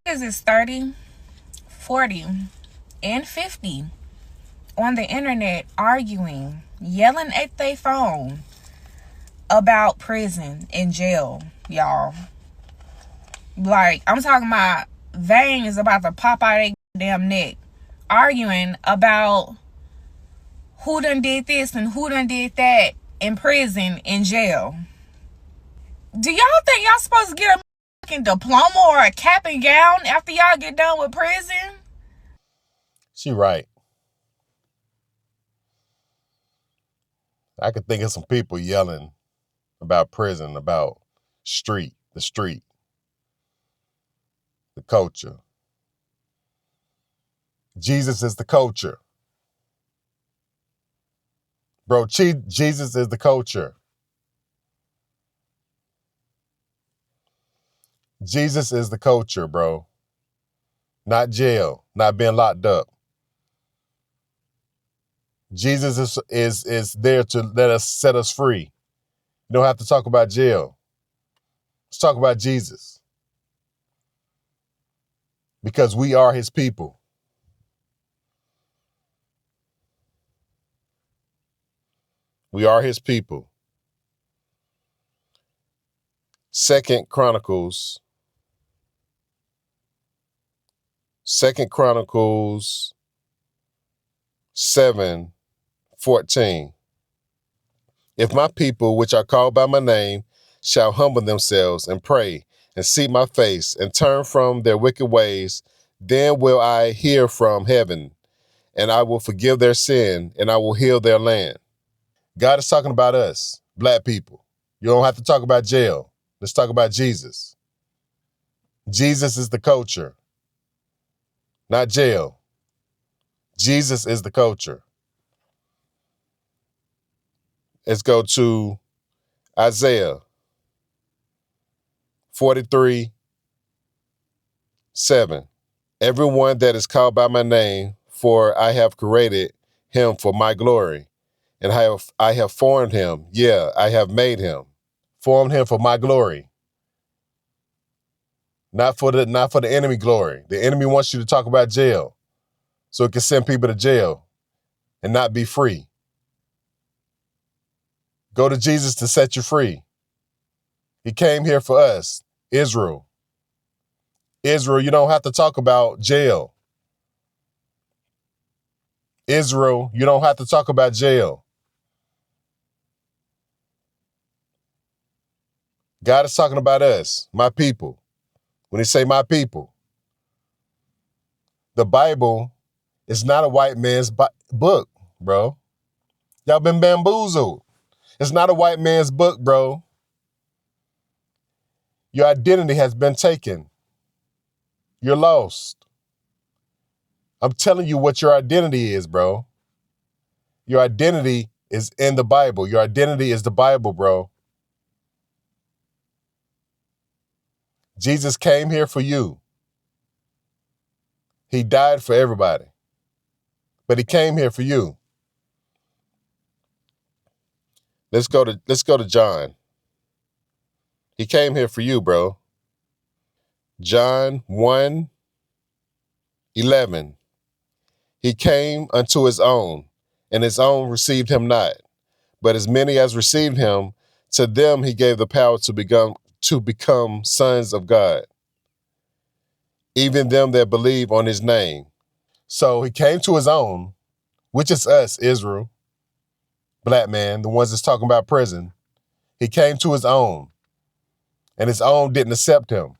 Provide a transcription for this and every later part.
is 30, 40, and 50 on the internet arguing, yelling at their phone about prison and jail, y'all. Like, I'm talking about vein is about to pop out of their damn neck, arguing about who done did this and who done did that in prison and jail. Do y'all think y'all supposed to get a fucking diploma or a cap and gown after y'all get done with prison? She right. I could think of some people yelling about prison, about the street, the culture. Jesus is the culture. Bro, Jesus is the culture. Jesus is the culture, bro. Not jail, not being locked up. Jesus is there to set us free. You don't have to talk about jail. Let's talk about Jesus. Because we are his people. We are his people. Second Chronicles 7:14. If my people, which are called by my name, shall humble themselves and pray and seek my face and turn from their wicked ways, then will I hear from heaven and I will forgive their sin and I will heal their land. God is talking about us, black people. You don't have to talk about jail. Let's talk about Jesus. Jesus is the culture, not jail. Jesus is the culture. Let's go to Isaiah 43:7. Everyone that is called by my name, for I have created him for my glory, and I have formed him. Yeah, I have made him. Formed him for my glory. Not for the enemy glory. The enemy wants you to talk about jail so it can send people to jail and not be free. Go to Jesus to set you free. He came here for us, Israel. Israel, you don't have to talk about jail. Israel, you don't have to talk about jail. God is talking about us, my people. When he say my people, the Bible is not a white man's book, bro. Y'all been bamboozled. It's not a white man's book, bro. Your identity has been taken. You're lost. I'm telling you what your identity is, bro. Your identity is in the Bible. Your identity is the Bible, bro. Jesus came here for you. He died for everybody. But he came here for you. Let's go to John. He came here for you, bro. John 1:11. He came unto his own, and his own received him not. But as many as received him, to them he gave the power to become sons of God, even them that believe on his name. So he came to his own, which is us, Israel, black man, the ones that's talking about prison. He came to his own, and his own didn't accept him.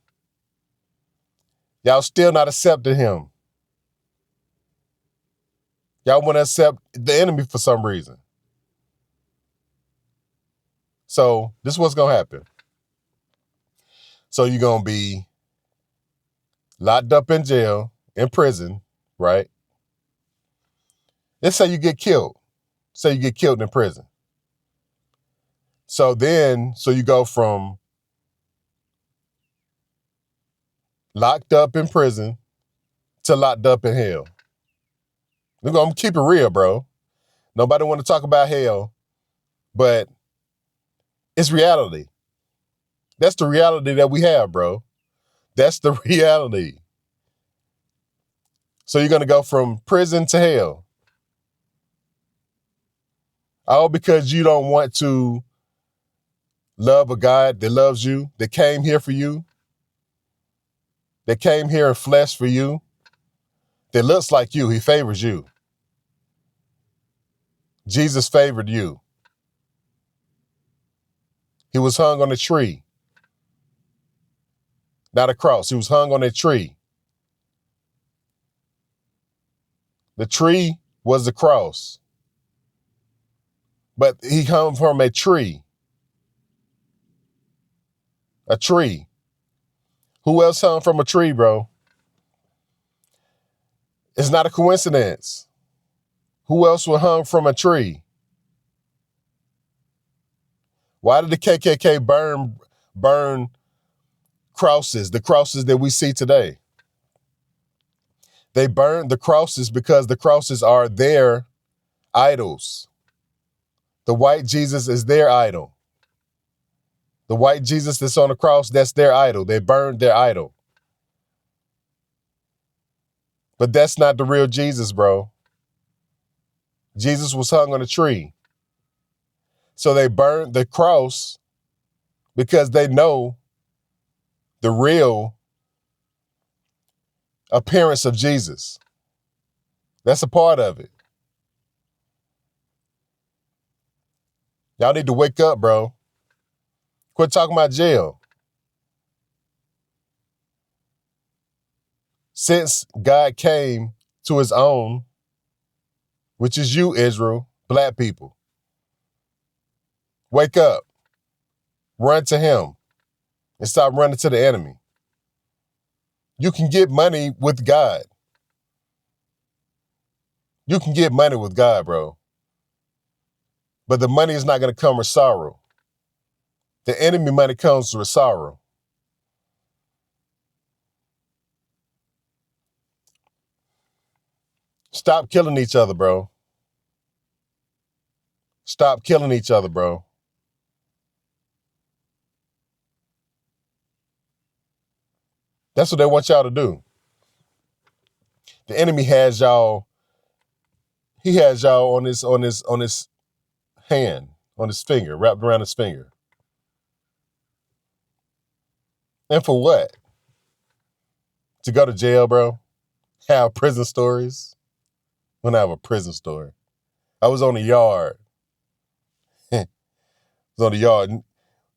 Y'all still not accepting him. Y'all want to accept the enemy for some reason. So this is what's going to happen. So you're going to be locked up in jail, in prison, right? Let's say you get killed. Say you get killed in prison. So you go from locked up in prison to locked up in hell. I'm going to keep it real, bro. Nobody want to talk about hell, but it's reality. That's the reality that we have, bro. That's the reality. So you're going to go from prison to hell. All because you don't want to love a God that loves you, that came here for you, that came here in flesh for you, that looks like you. He favors you. Jesus favored you. He was hung on a tree, not a cross. He was hung on a tree. The tree was the cross, but he hung from a tree. A tree. Who else hung from a tree, bro? It's not a coincidence. Who else was hung from a tree? Why did the KKK burn crosses, the crosses that we see today? They burned the crosses because the crosses are their idols. The white Jesus is their idol. The white Jesus that's on the cross, that's their idol. They burned their idol. But that's not the real Jesus, bro. Jesus was hung on a tree. So they burned the cross because they know the real appearance of Jesus. That's a part of it. Y'all need to wake up, bro. Quit talking about jail. Since God came to his own, which is you, Israel, black people, wake up. Run to him and stop running to the enemy. You can get money with God. You can get money with God, bro. But the money is not going to come with sorrow. The enemy money comes with sorrow. Stop killing each other, bro. Stop killing each other, bro. That's what they want y'all to do. The enemy has y'all, he has y'all on his hand, on his finger, wrapped around his finger. And for what? To go to jail, bro? Have prison stories? When I have a prison story. I was on the yard. I was on the yard.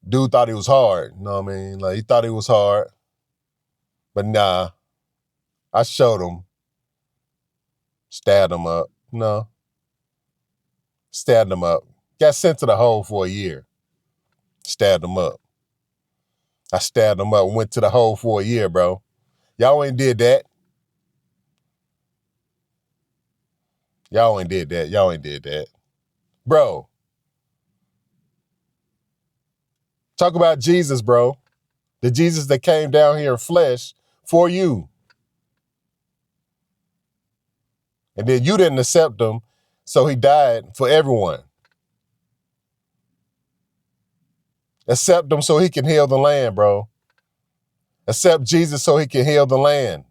Dude thought he was hard. You know what I mean? Like, he thought he was hard. But nah, I showed him. Stabbed him up. No. Stabbed him up. Got sent to the hole for a year. Stabbed him up. I stabbed him up. Went to the hole for a year, bro. Y'all ain't did that. Y'all ain't did that. Y'all ain't did that. Bro. Talk about Jesus, bro. The Jesus that came down here in flesh for you. And then you didn't accept him, so he died for everyone. Accept him so he can heal the land, bro. Accept Jesus so he can heal the land.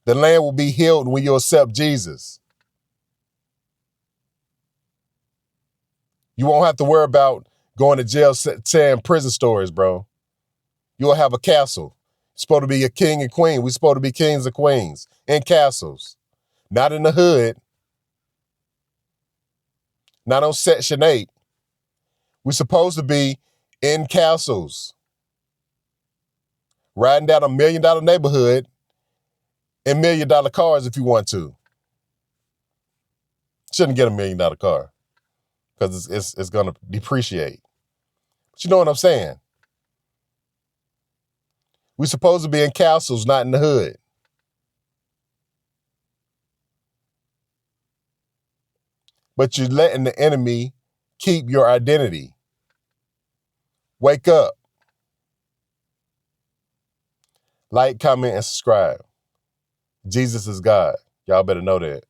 The land will be healed when you accept Jesus. You won't have to worry about going to jail saying prison stories, bro. You'll have a castle. You're supposed to be a king and queen. We're supposed to be kings and queens in castles. Not in the hood. Not on Section 8. We're supposed to be in castles. Riding down $1 million neighborhood in $1 million cars if you want to. Shouldn't get $1 million car because it's going to depreciate. But you know what I'm saying? We're supposed to be in castles, not in the hood. But you're letting the enemy keep your identity. Wake up. Like, comment, and subscribe. Jesus is God. Y'all better know that.